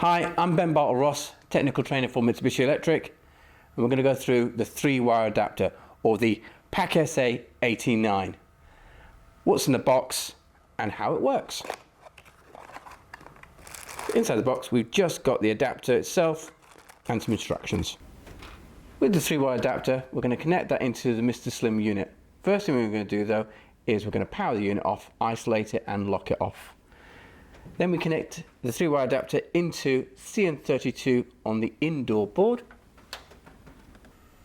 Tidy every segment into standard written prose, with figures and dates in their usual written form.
Hi, I'm Ben Bartle-Ross, technical trainer for Mitsubishi Electric, and we're going to go through the 3-wire adapter, or the PAC-SA89. What's in the box and how it works. Inside the box we've just got the adapter itself and some instructions. With the 3-wire adapter we're going to connect that into the Mr. Slim unit. First thing we're going to do though is we're going to power the unit off, isolate it and lock it off. Then we connect the 3-wire adapter into CN32 on the indoor board.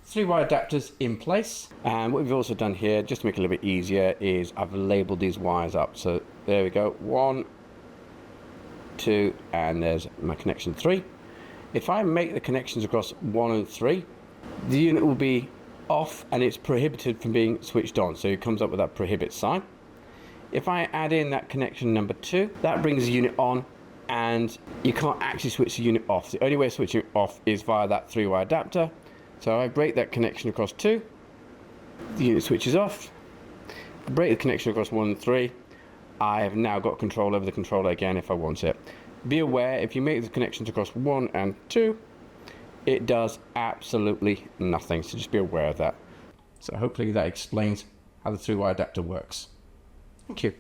3-wire adapters in place, and what we've also done here, just to make it a little bit easier, is I've labelled these wires up. So there we go, 1, 2, and there's my connection 3. If I make the connections across 1 and 3, the unit will be off and it's prohibited from being switched on, so it comes up with that prohibit sign. If I add in that connection number 2, that brings the unit on and you can't actually switch the unit off. The only way of switching it off is via that 3-wire adapter. So I break that connection across 2, the unit switches off. Break the connection across 1 and 3, I have now got control over the controller again if I want it. Be aware, if you make the connections across 1 and 2, it does absolutely nothing, so just be aware of that. So hopefully that explains how the 3-wire adapter works. Thank you.